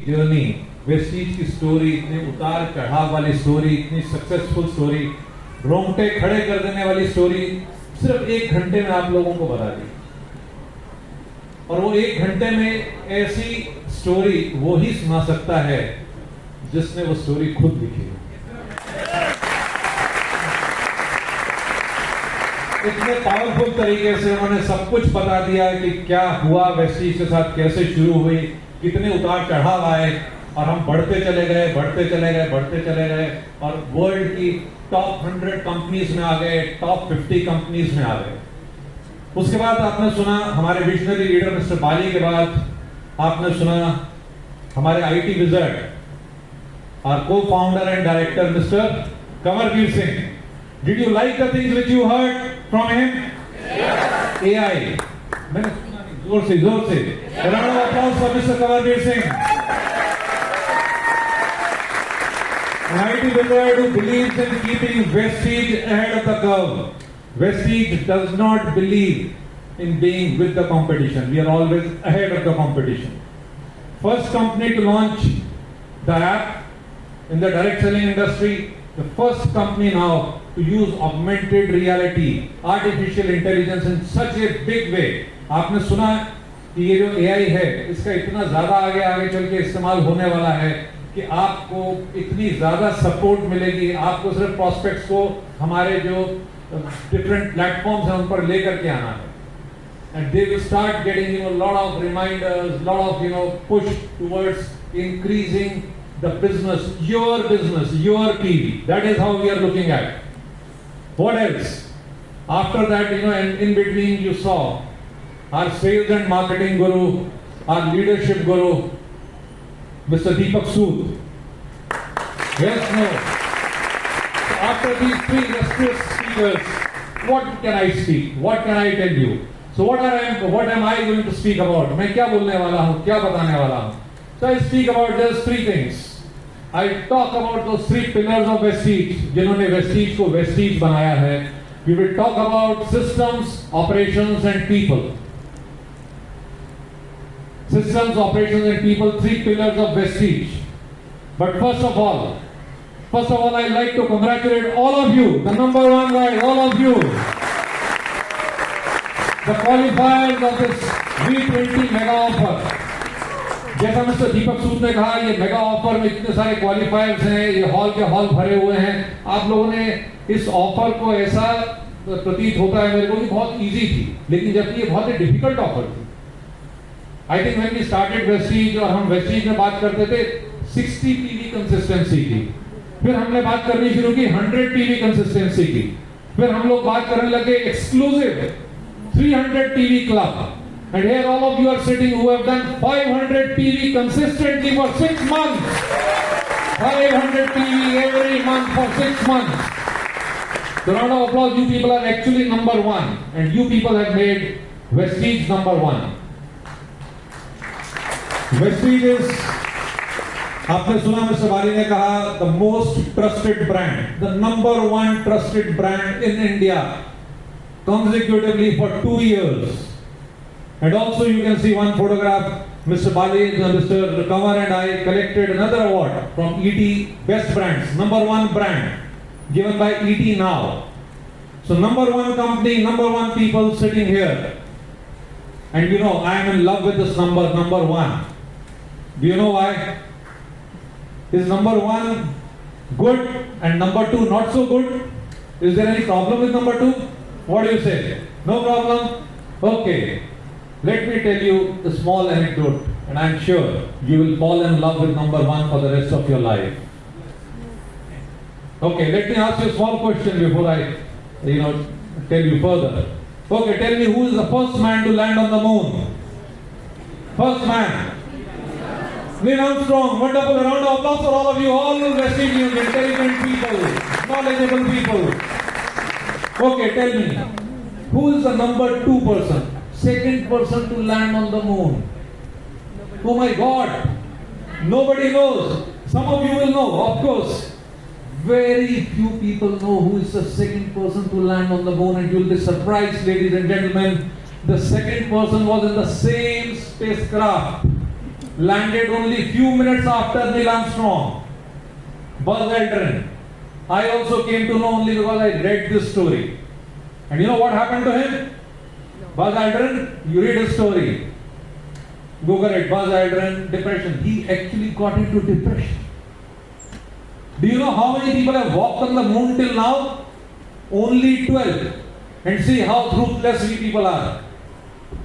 Journey, Vestige की story, इतने उतार चढ़ाव वाली स्टोरी, इतनी सक्सेसफुल स्टोरी, रोंगटे खड़े कर देने वाली स्टोरी सिर्फ 1 घंटे में आप लोगों को बता दी। और वो 1 घंटे में ऐसी स्टोरी वो ही सुना सकता है जिसने वो स्टोरी खुद लिखी है। इतने पावरफुल तरीके से उन्होंने सब कुछ बता दिया कि क्या हुआ, वेस्टीज के साथ कैसे शुरू हुई, कितने उतार चढ़ाव आए, और हम बढ़ते चले गए, बढ़ते चले गए, बढ़ते चले गए, और वर्ल्ड की टॉप 100 कंपनीज में आ गए, टॉप 50 कंपनीज में आ गए। उसके बाद आपने सुना हमारे विजनरी लीडर मिस्टर बाली के बाद आपने सुना हमारे IT wizard, our co-founder and director Mr. Kamarveer Singh. Did you like the things which you heard from him? Yeah. AI. मैंने सुना नहीं, जोर से A round of applause for Mr. Kamarveer Singh. An IT wizard who believes in keeping Vestige ahead of the curve. Vestige does not believe in being with the competition. We are always ahead of the competition. First company to launch the app in the direct selling industry, the first company now to use augmented reality, artificial intelligence in such a big way. आपने सुना कि ये जो AI है, इसका इतना ज्यादा आगे चल के इस्तेमाल होने वाला है कि आपको इतनी ज्यादा सपोर्ट मिलेगी, आपको सिर्फ प्रोस्पेक्ट्स को हमारे जो डिफरेंट प्लेटफॉर्म्स हैं उन पर लेकर के आना है, and they will start getting a lot of reminders, lot of push towards increasing the business, your TV. That is how we are looking at. What else? After that, and in between you saw our sales and marketing guru, our leadership guru, Mr. Deepak Sood. Yes, no. So after these 3 illustrious speakers, what can I speak? What can I tell you? So what am I going to speak about? मैं क्या बोलने वाला हूँ, क्या बताने वाला हूँ? So I speak about just 3 things. I talk about those 3 pillars of Vestige, जिन्होंने Vestige को Vestige बनाया है. We will talk about systems, operations and people. Systems, operations and people, 3 pillars of Vestige. But first of all, I'd like to congratulate all of you, the number 1 guys, all of you. The qualifiers of this V20 mega offer. जैसा mister दीपक सूद ने कहा, ये mega offer में इतने सारे क्वालिफायर्स हैं, ये hall के हॉल भरे हुए हैं. आप लोगों ने इस ऑफर को ऐसा प्रतीत होता है मेरे को कि बहुत इजी थी, लेकिन जबकि ये बहुत ही डिफिकल्ट ऑफर थी. I think when we started Vestige, और हम वेस्टीज में बात करते थे 60 टीवी कंसिस्टेंसी की, फिर हमने बात करनी शुरू की 100 टीवी कंसिस्टेंसी की, फिर हम लोग बात करने लगे exclusive 300 TV club. And here all of you are sitting who have done 500 TV consistently for 6 months. 500 TV every month for 6 months. So round of applause, you people are actually number 1. And you people have made Vestige number 1. Vestige is, आपने सुना mister Bali ने कहा, the most trusted brand, the number 1 trusted brand in India, consecutively for 2 years. And also you can see one photograph, Mr. Bali, Mr. Kamar and I collected another award from ET Best Brands, number 1 brand, given by ET now. So number 1 company, number 1 people sitting here. And I am in love with this number 1. Do you know why? Is number 1 good and number 2 not so good? Is there any problem with number 2? What do you say? No problem? Okay. Let me tell you a small anecdote, and I'm sure you will fall in love with number 1 for the rest of your life. Okay, let me ask you a small question before I, tell you further. Okay, tell me who is the first man to land on the moon? First man. Neil Armstrong. Wonderful. A round of applause for all of you, all Vestigians, intelligent people, knowledgeable people. Okay, tell me, who is the number 2 person? Second person to land on the moon. Oh my God, nobody knows. Some of you will know, of course. Very few people know who is the second person to land on the moon, and you will be surprised, ladies and gentlemen. The second person was in the same spacecraft landed only few minutes after Neil Armstrong. Buzz Aldrin. I also came to know only because I read this story. And you know what happened to him? Buzz Aldrin, you read his story. Google it, Buzz Aldrin, depression. He actually got into depression. Do you know how many people have walked on the moon till now? Only 12. And see how ruthless we people are.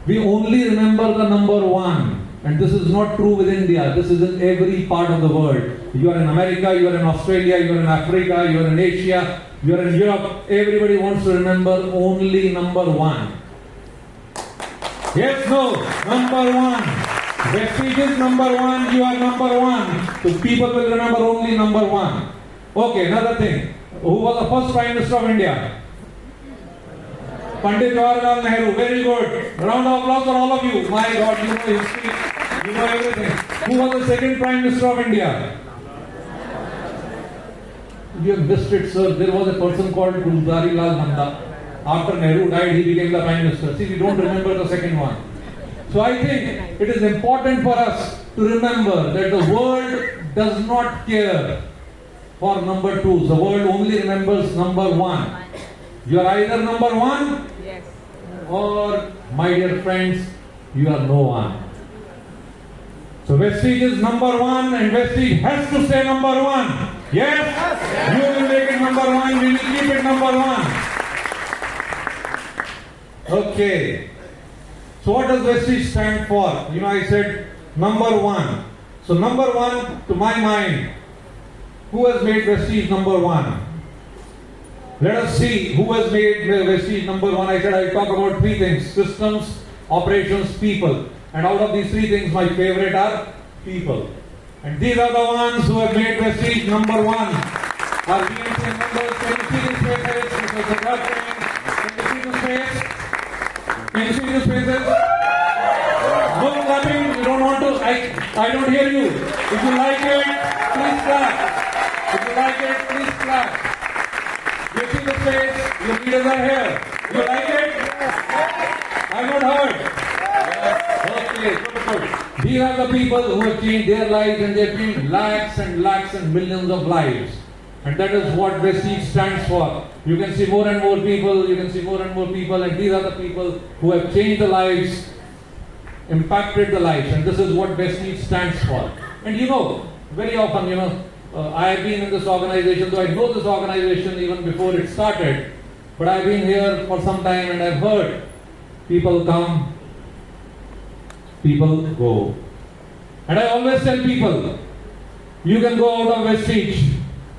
We only remember the number one. And this is not true with India. This is in every part of the world. You are in America, you are in Australia, you are in Africa, you are in Asia, you are in Europe. Everybody wants to remember only number one. Yes, no, number one. Vestige is number one, you are number one. So people will remember only number one. Okay, another thing. Who was the first Prime Minister of India? Pandit Jawaharlal Nehru. Very good. Round of applause for all of you. My God, you know history. You know everything. Who was the second Prime Minister of India? You have missed it, sir. There was a person called Gulzari Lal Nanda. After Nehru died, he became the Prime Minister. See, we don't remember the second one. So I think it is important for us to remember that the world does not care for number two. The world only remembers number one. You are either number one, yes, or, my dear friends, you are no one. So Vestige is number one, and Vestige has to stay number one. Yes? You will make it number one, we will keep it number one. Okay. So what does Vestige stand for? You know, I said number one. So number one, to my mind, who has made Vestige number one? Let us see who has made Vestige number one. I said I talk about three things: systems, operations, people. And out of these three things, my favorite are people. And these are the ones who have made Vestige number one. Our BNC members, can you see these faces? Mr. Siddharth, can you see the face? Can you see the faces? No clapping, you don't want to, I don't hear you. If you like it, please clap. If you like it, please clap. You see the face, your leaders are here. You like it? I'm not heard. Okay, good. These are the people who have changed their lives, and they have changed lakhs and lakhs and millions of lives. And that is what Vestige stands for. You can see more and more people, you can see more and more people, and these are the people who have changed the lives, impacted the lives, and this is what Vestige stands for. And you know, very often, I have been in this organization, though I know this organization even before it started, but I've been here for some time and I've heard people come, people go. And I always tell people, you can go out of Vestige,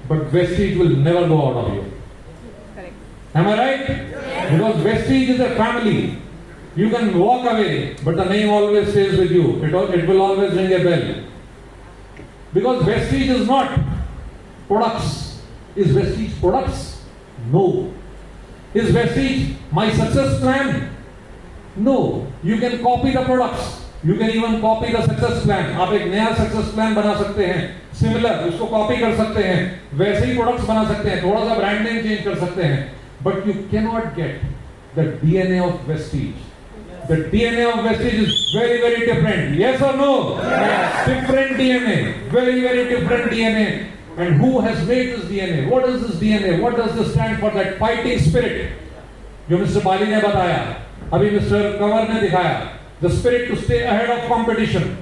but Vestige will never go out of you. Correct. Am I right? Yes. Because Vestige is a family. You can walk away, but the name always stays with you. It will always ring a bell. Because Vestige is not products. Is Vestige products? No. Is Vestige my success plan? No. You can copy the products. You can even copy the success plan. आप एक नया success plan बना सकते हैं. Similar, उसको copy कर सकते हैं. वैसे ही products बना सकते हैं. थोड़ा सा brand name change कर सकते हैं. But you cannot get the DNA of Vestige. The DNA of Vestige is very, very different. Yes or no? Yes. Different DNA. Very, very different DNA. And who has made this DNA? What is this DNA? What does this stand for? That fighting spirit. जो Mr. Bali ने बताया, अभी Mr. Kanwar ने दिखाया. The spirit to stay ahead of competition.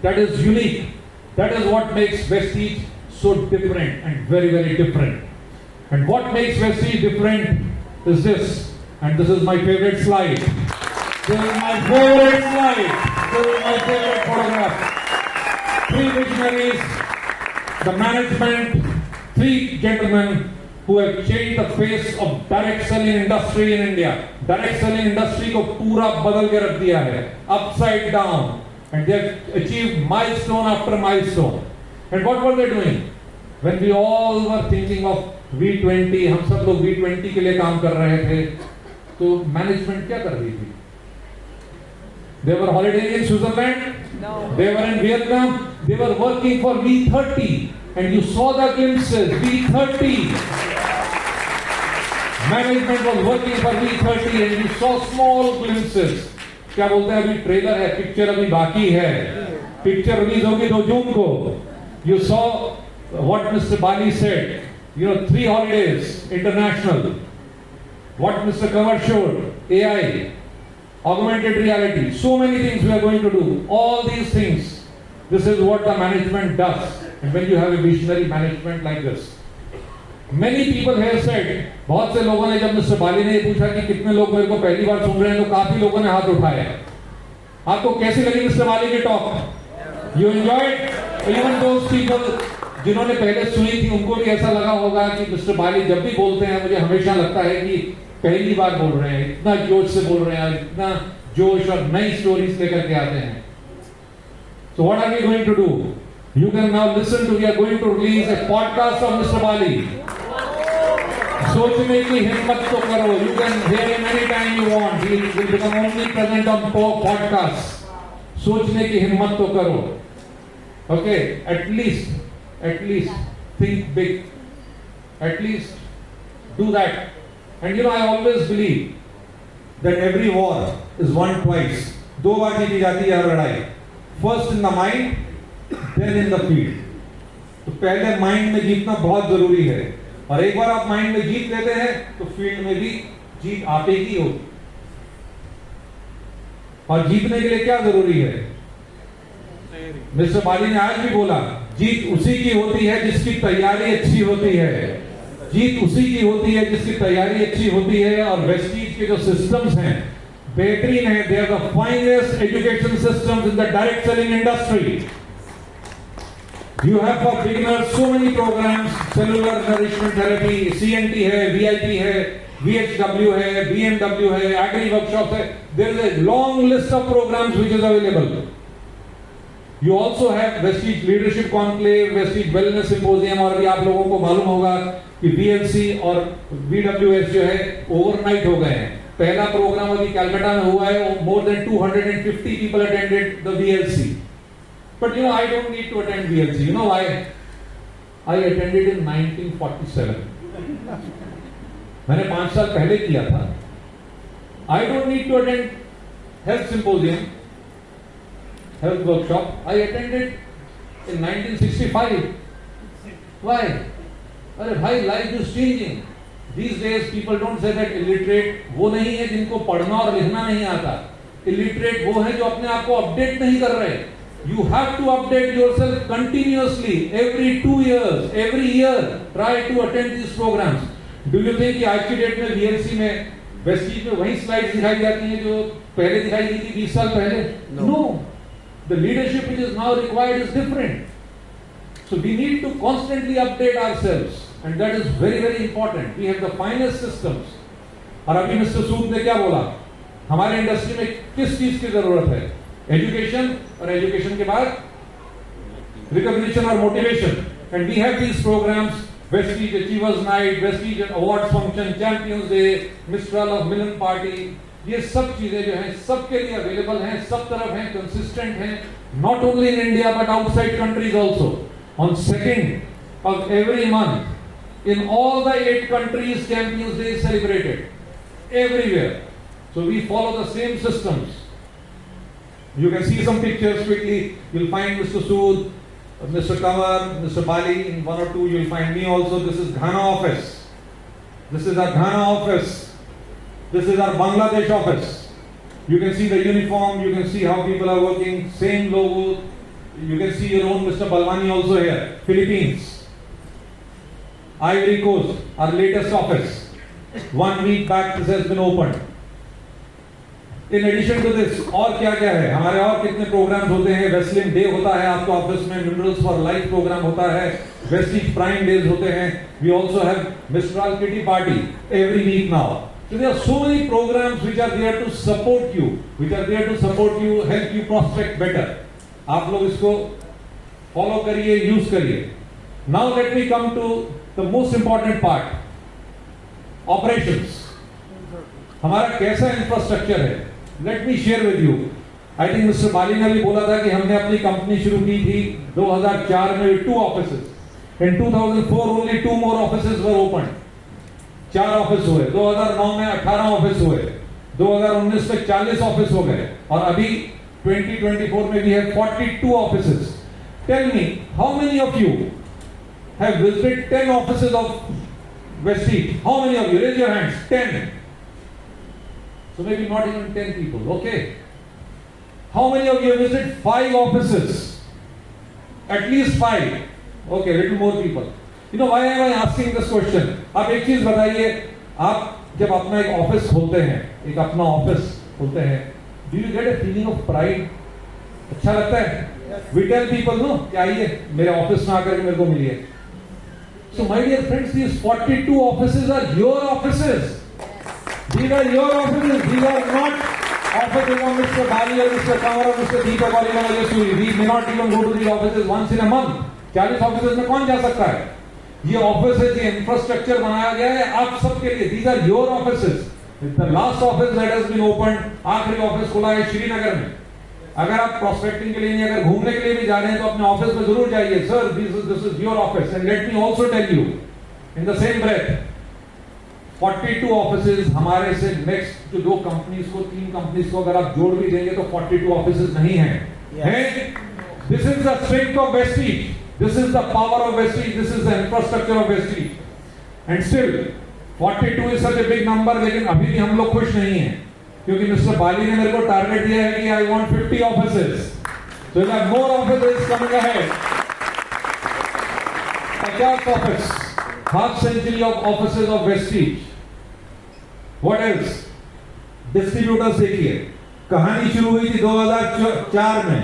That is unique. That is what makes Vestige so different and very, very different. And what makes Vestige different is this. And this is my favorite slide. This is my favorite slide. This is my favorite photograph. Three visionaries, the management, three gentlemen who have changed the face of direct selling industry in India. Direct selling industry को पूरा बदल के रख दिया है, upside down, and they have achieved milestone after milestone. And what were they doing? When we all were thinking of V20, हम सब लोग V20 के लिए काम कर रहे थे, तो मैनेजमेंट क्या कर रही थी? They were holidaying in Switzerland. No. They were in Vietnam. They were working for V30, and you saw the glimpses. V30. Management was working for V30, and you saw small glimpses. क्या बोलते हैं अभी trailer है, picture अभी बाकी है. Picture release होगी 2 जून को. You saw what Mr. Bali said. 3 holidays, international. What Mr. Kanwar showed, AI, augmented reality, so many things we are going to do. All these things, this is what the management does. And when you have a visionary management like this. Many people have said, बहुत से लोगों ने जब mister Bali ने ये पूछा कि कितने लोग मेरे को पहली बार सुन रहे हैं, तो काफी लोगों ने हाथ उठाया. आपको कैसी लगी मिस्टर बाली की talk? You enjoyed? Even those people जिन्होंने पहले सुनी थी, उनको भी ऐसा लगा होगा कि मिस्टर बाली जब भी बोलते हैं, मुझे हमेशा लगता है कि पहली बार बोल रहे हैं, इतना जोश से बोल रहे हैं, इतना जोश और नई स्टोरीज लेकर के आते हैं. So what are we going to do? You can now listen to, we are going to release a podcast of Mr. Bali. सोचने की हिम्मत तो करो. You can hear him anytime you want. He will become only present on podcast. सोचने की हिम्मत तो करो. Okay, at least think big. At least do that. And I always believe that every war is won twice. 2 बार जीती जाती है हर लड़ाई. First in the mind, then in the field. तो पहले माइंड में जीतना बहुत जरूरी है, और एक बार आप माइंड में जीत लेते हैं तो फील्ड में भी जीत आपेगी होगी. और जीतने के लिए क्या जरूरी है? मिस्टर बाली ने आज भी बोला, जीत उसी की होती है जिसकी तैयारी अच्छी होती है. जीत उसी की होती है जिसकी तैयारी अच्छी होती है. और वेस्टीज के जो सिस्टम्स हैं बेहतरीन है. They are the finest education systems in the direct selling industry. You have for beginners so many programs, cellular nourishment therapy, CNT है, VIP है, VHW है, BMW है, agri workshops है. There is a long list of programs which is available. You also have Vestige Leadership Conclave, Vestige Wellness Symposium, और भी आप लोगों को मालूम होगा कि VLC और VWS जो है ओवरनाइट हो गए हैं. पहला प्रोग्राम अभी कैलकाटा में हुआ है. More than 250 people attended the VLC. But I don't need to attend VLC. You know why? I attended in 1947. मैंने 5 साल पहले किया था. I don't need to attend health symposium, health workshop. I attended in 1965. Why? अरे भाई, life is changing. These days people don't say that illiterate वो नहीं है जिनको पढ़ना और लिखना नहीं आता. Illiterate वो है जो अपने आप को अपडेट नहीं कर रहे. You have to update yourself continuously every 2 years, every year. Try to attend these programs. Do you think कि आज की डेट में VLC में वेस्टीज में वही स्लाइड्स दिखाई जाती हैं जो पहले दिखाई दी थी 20 साल पहले? No. The leadership which is now required is different. So we need to constantly update ourselves, and that is very very important. We have the finest systems. और अभी मिस्टर सूद ने क्या बोला? हमारे इंडस्ट्री में किस चीज की जरूरत है? एजुकेशन, और एजुकेशन के बाद रिकॉग्निशन और motivation. And we have these programs, Vestige achievers night, Vestige awards function, champions day, mistral of milan party. ये सब चीजें जो हैं सबके लिए अवेलेबल हैं, सब तरफ हैं, कंसिस्टेंट हैं. Not only in India but outside countries also. On 2nd of every month in all the 8 countries, Champions Day is celebrated everywhere. So we follow the same systems. You can see some pictures quickly. You'll find Mr. Sood, Mr. Kanwar, Mr. Bali in 1 or 2. You'll find me also. This is Ghana office. This is our Ghana office. This is our Bangladesh office. You can see the uniform. You can see how people are working. Same logo. You can see your own Mr. Balwani also here. Philippines. Ivory Coast, our latest office. 1 week back this has been opened. In addition to this, और क्या क्या है हमारे, और कितने programmes होते हैं? Vaseline day होता है आपके ऑफिस में, मिनरल्स फॉर लाइफ प्रोग्राम होता है, वेस्टीज प्राइम डेज होते हैं. We also have mistral kitty party every week now. So there are so many programs which are there to support you, help you prospect better. आप लोग इसको follow करिए, use करिए. Now let me come to the most important part, operations. हमारा कैसा infrastructure है? Let me share with you. I think Mr. Bali ने भी बोला था कि हमने अपनी कंपनी शुरू की थी 2004 में 2 offices. In 2004 only 2 more offices were opened. 4 office हुए. 2009 में 18 ऑफिस हुए. 2019 में 40 ऑफिस हो गए. और अभी 2024 में we have 42 offices. Tell me, how many of you have visited 10 offices of Vestige? How many of you? Raise your hands. 10. So maybe not even 10 people. Okay. How many of you have visited 5 offices? At least 5. Okay, little more people. You know why am I asking this question? आप एक चीज बताइए, आप जब अपना एक office खोलते हैं, एक अपना ऑफिस खोलते हैं, do you get a feeling of pride? अच्छा लगता है? We tell people, no, कि आइए मेरे ऑफिस में आकर के मेरे को मिलिए. So my dear friends, these 42 offices are your offices. These are your offices. These are not offices of Mr. Bali or Mr. Kanwar or Mr. Deepak or even Yasuri. We may not even go to these offices once in a month. 40 offices में कौन जा सकता है? ये offices, ये infrastructure बनाया गया है आप सबके लिए. These are your offices. The last office that has been opened, आखिरी ऑफिस खुला है श्रीनगर में. अगर आप प्रोस्पेक्टिंग के लिए नहीं, अगर घूमने के लिए भी जा रहे हैं तो अपने ऑफिस में जरूर जाइए. Sir, this is your office. And let me also tell you in the same breath, 42 offices हमारे से नेक्स्ट जो 2 कंपनीज को, 3 कंपनीज को अगर आप जोड़ भी देंगे तो 42 ऑफिसेज नहीं हैं. This is the strength of Vestige. This is the power of Vestige. This is the infrastructure of Vestige. And still, 42 is such a big number. लेकिन अभी भी हम लोग खुश नहीं हैं, क्योंकि मिस्टर बाली ने मेरे को टारगेट दिया है कि I want 50 offices. So there are more offices coming ahead. 50 office, half century of offices of Vestige. What else? Distributors देखिए, कहानी शुरू हुई थी 2004 में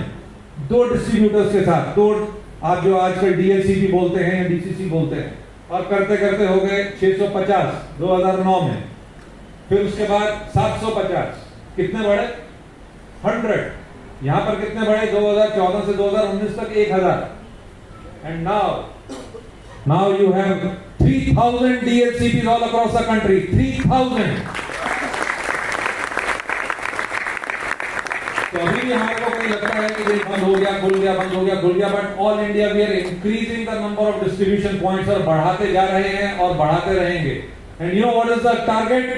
2 डिस्ट्रीब्यूटर्स के साथ. 2 आप जो आजकल डीएलसीबी बोलते हैं या डीसीसी बोलते हैं, और करते करते हो गए 650 2009 में. फिर उसके बाद 750. कितने बढ़े? 100. यहां पर कितने बढ़े? 2014 से 2019 तक 1000. And now you have 3000 DLCBs all across the country. 3000. तो अभी भी हमारे को कहीं लगता है कि ये बंद हो गया, खुल गया, बंद हो गया, खुल गया, but all India we are increasing the number of distribution points, और बढ़ाते जा रहे हैं और बढ़ाते रहेंगे. And you know what is the target?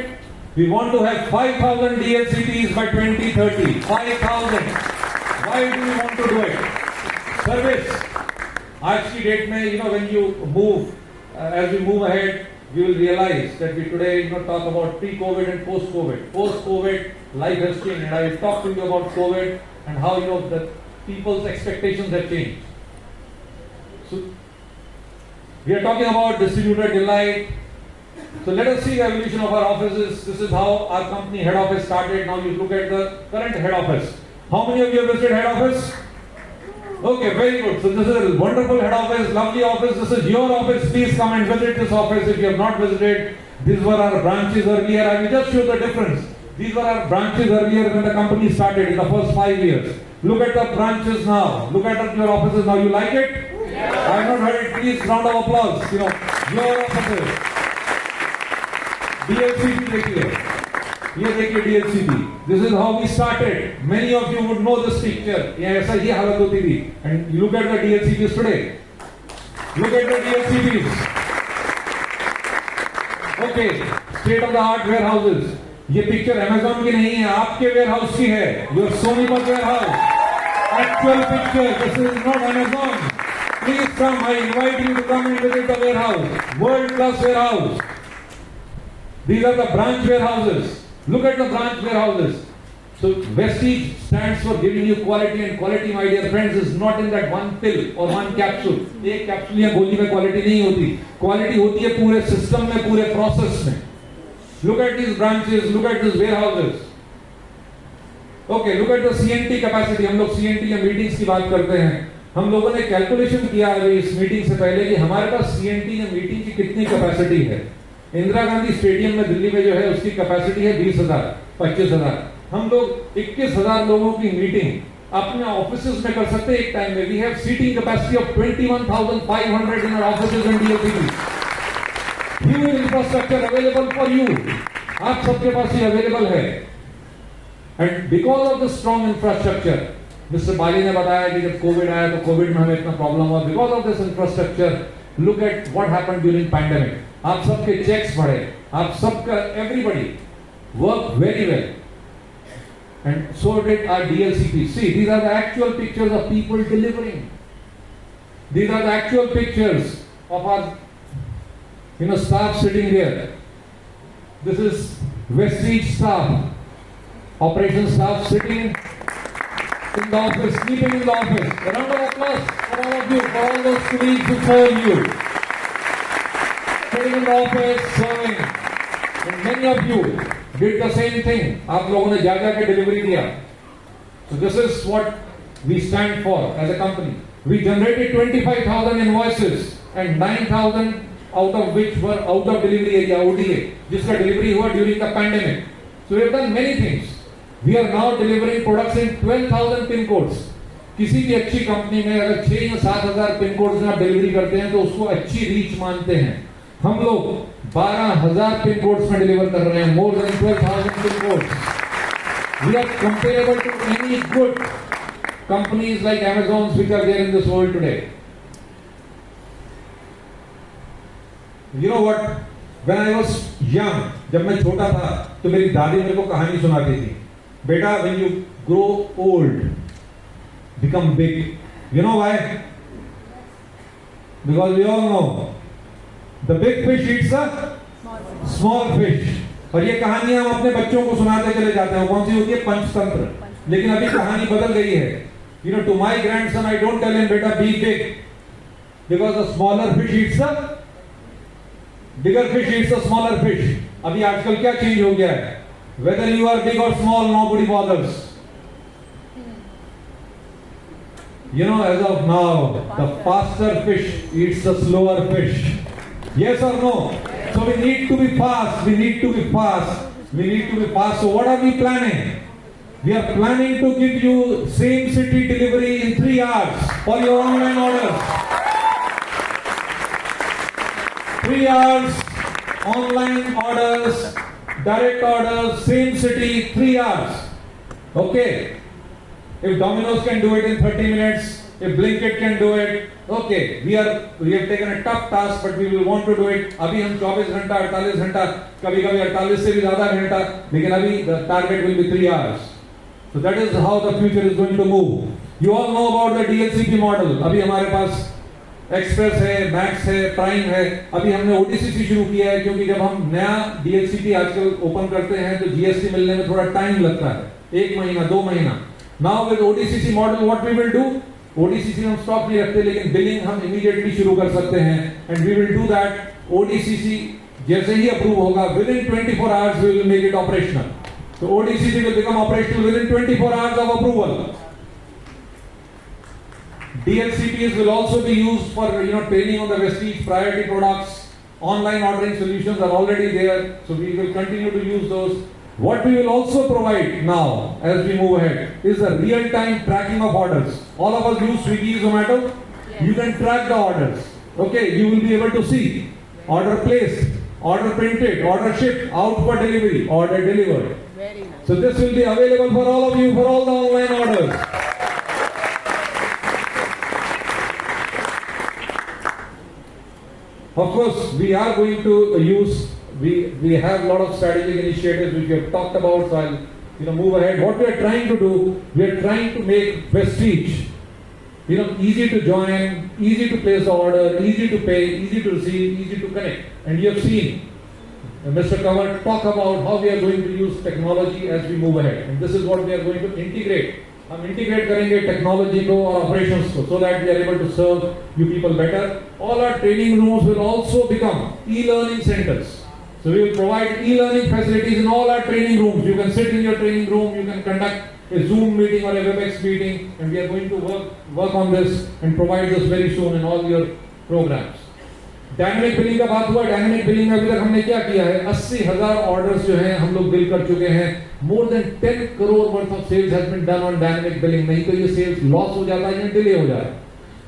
We want to have 5000 DLCBs by 2030. 5000. Why do we want to do it? Service. आज की डेट में, you know, when you move, as we move ahead, we will realize that we today, you know, talk about pre-COVID and post-COVID. Post-COVID, life has changed, and I will talk to you about COVID and how, you know, the people's expectations have changed. So, we are talking about distributor delight. So let us see the evolution of our offices. This is how our company head office started. Now you look at the current head office. How many of you have visited head office? Okay, very good. So this is a wonderful head office, lovely office. This is your office. Please come and visit this office if you have not visited. These were our branches earlier. I will just show the difference. These were our branches earlier when the company started in the first 5 years. Look at the branches now. Look at your offices now. You like it? Yeah. I have not heard it. Please, round of applause. You know, your offices. DLCB देखिए. ये देखिए DLCB. This is how we started. Many of you would know this picture. ये ऐसा ही हालत होती थी. And look at the DLCBs today. Look at the DLCBs. Okay, state of the art warehouses. ये picture Amazon की नहीं है, आपके warehouse की है. Your Sonipat warehouse. Actual picture. This is not Amazon. Please come. I invite you to come and visit the warehouse. World class warehouse. These are the branch warehouses. Look at the branch warehouses. So Vestige stands for giving you quality, and quality, my dear friends, is not in that one pill or one capsule. एक capsule या गोली में quality नहीं होती. Quality होती है पूरे system में, पूरे प्रोसेस में. Look at these branches. Look at these warehouses. Okay, look at the CNT capacity. हम लोग CNT या मीटिंग्स की बात करते हैं. हम लोगों ने कैलकुलेशन किया अभी इस मीटिंग से पहले कि हमारे पास CNT या मीटिंग की कितनी कैपेसिटी है. इंदिरा गांधी स्टेडियम में दिल्ली में जो है उसकी कैपेसिटी है 20,000, 25,000. हम लोग 21,000 लोगों की मीटिंग अपने ऑफिसेज में कर सकते हैं एक टाइम में. We have seating capacity of 21,500 in our offices and DLCB. Huge infrastructure available for you. आप सबके पास ये अवेलेबल है. And because of the strong infrastructure, mister Bali ने बताया कि जब कोविड आया तो कोविड में हमें इतना प्रॉब्लम हुआ. Because of this infrastructure, look at what happened during pandemic. आप सबके चेक्स बढ़े, आप सबका, everybody work very well. and so did our DLCP. See, these are the actual pictures of people delivering. These are the actual pictures of our, staff sitting here. This is Vestige staff, operations staff sitting in the office, sleeping in the office. A round of applause for all of you, for all those colleagues who serve you. Sitting in the office, serving. And many of you did the same thing. आप लोगों ने जा के delivery दिया. So this is what we stand for as a company. We generated 25,000 invoices and 9,000 out of which were out of delivery area, ODA, जिसका delivery हुआ during the pandemic. So we have done many things. We are now delivering products in 12,000 pin codes. किसी भी अच्छी company में अगर 6 या 7,000 pin codes में आप डिलीवरी करते हैं तो उसको अच्छी रीच मानते हैं. हम लोग 12,000 पिन कोड्स में डिलीवर कर रहे हैं, more than 12,000 pin codes. We are comparable to any good companies like Amazon which are there in this world today. You know what? When I was young, जब मैं छोटा था तो मेरी दादी मेरे को कहानी सुनाती थी. बेटा, when you grow old, become big. You know why? Because we all know the big fish eats the small fish. और ये कहानियां हम अपने बच्चों को सुनाते चले जाते हैं. कौन सी होती है? पंचतंत्र. लेकिन अभी कहानी बदल गई है. To my grandson, I don't tell him, beta, be big, because the smaller fish eats the bigger fish eats the smaller fish. अभी आजकल क्या चेंज हो गया है? Whether you are big or small, nobody bothers. As of now, the faster fish eats the slower fish. Yes or no? So we need to be fast. We need to be fast. We need to be fast. So what are we planning? We are planning to give you same city delivery in 3 hours for your online orders. 3 hours, online orders, direct orders, same city, 3 hours. Okay. If Domino's can do it in 30 minutes, if Blinkit can do it, okay. We have taken a tough task, but we will want to do it. अभी हम 24 घंटा, 48 घंटा, कभी-कभी 48 से भी ज़्यादा घंटा, लेकिन अभी the target will be 3 hours. So that is how the future is going to move. You all know about the DLCP model. अभी हमारे पास एक्सप्रेस है, मैक्स है, प्राइम है. अभी हमने ODCC शुरू किया है क्योंकि जब हम नया DLCP आजकल ओपन करते हैं तो GST मिलने में थोड़ा टाइम लगता है. 1 महीना, 2 महीना. Now with ODCC model, what we will do? ODCC हम स्टॉक नहीं रखते, लेकिन बिलिंग हम इमीडिएटली शुरू कर सकते हैं. And we will do that. ODCC जैसे ही अप्रूव होगा, within 24 hours we will make it operational. So ODCC will become operational within 24 hours of approval. DLCPs will also be used for training on the Vestige priority products. Online ordering solutions are already there, so we will continue to use those. What we will also provide now as we move ahead is the real-time tracking of orders. All of us use Swiggy, Zomato. Yes. You can track the orders. Okay, you will be able to see order placed, order printed, order shipped, out for delivery, order delivered. Very nice. So this will be available for all of you for all the online orders. Of course, we are going to use. We have a lot of strategic initiatives which we have talked about. So I'll move ahead. What we are trying to do, we are trying to make Vestige, easy to join, easy to place the order, easy to pay, easy to receive, easy to connect. And you have seen Mr. Kanwar talk about how we are going to use technology as we move ahead. And this is what we are going to integrate. हम integrate करेंगे technology को और operations को, so that we are able to serve you people better. All our training rooms will also become e-learning centers. So we will provide e-learning facilities in all our training rooms. You can sit in your training room, you can conduct a Zoom meeting or a WebEx meeting, and we are going to work on this and provide this very soon in all your programs. Dynamic billing का बात हुआ. Dynamic billing में अभी तक हमने क्या किया है? 80,000 ऑर्डर्स जो हैं हम लोग बिल कर चुके हैं. More than 10 crore worth of sales has been done on dynamic billing. नहीं तो ये सेल्स लॉस हो जाता है या डिले हो जाता है.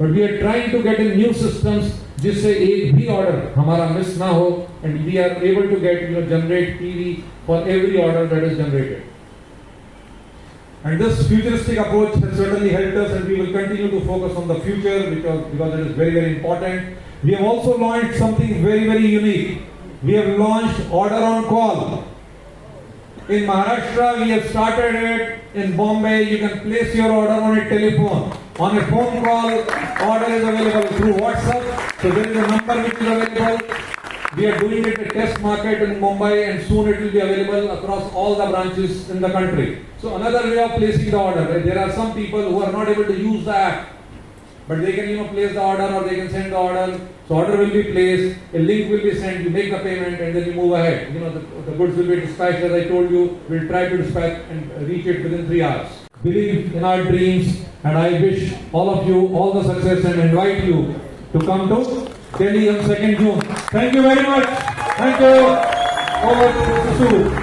But we are trying to get in new systems जिससे एक भी ऑर्डर हमारा मिस ना हो, and we are able to get generate PV for every order that is generated. And this futuristic approach has certainly helped us, and we will continue to focus on the future because it is very, very important. We have also launched something very, very unique. We have launched Order on Call. In Maharashtra, we have started it in Bombay, you can place your order on a telephone. On a phone call, order is available through WhatsApp. So there is a number which is available. We are doing it a test market in Mumbai, and soon it will be available across all the branches in the country. So another way of placing the order. There are some people who are not able to use the app, but they can place the order, or they can send the order. So order will be placed, a link will be sent, you make the payment, and then you move ahead. The goods will be dispatched, as I told you. We'll try to dispatch and reach it within 3 hours. Believe in our dreams, and I wish all of you all the success and invite you to come to Delhi on 2nd June. Thank you very much. Thank you. Over to Susu.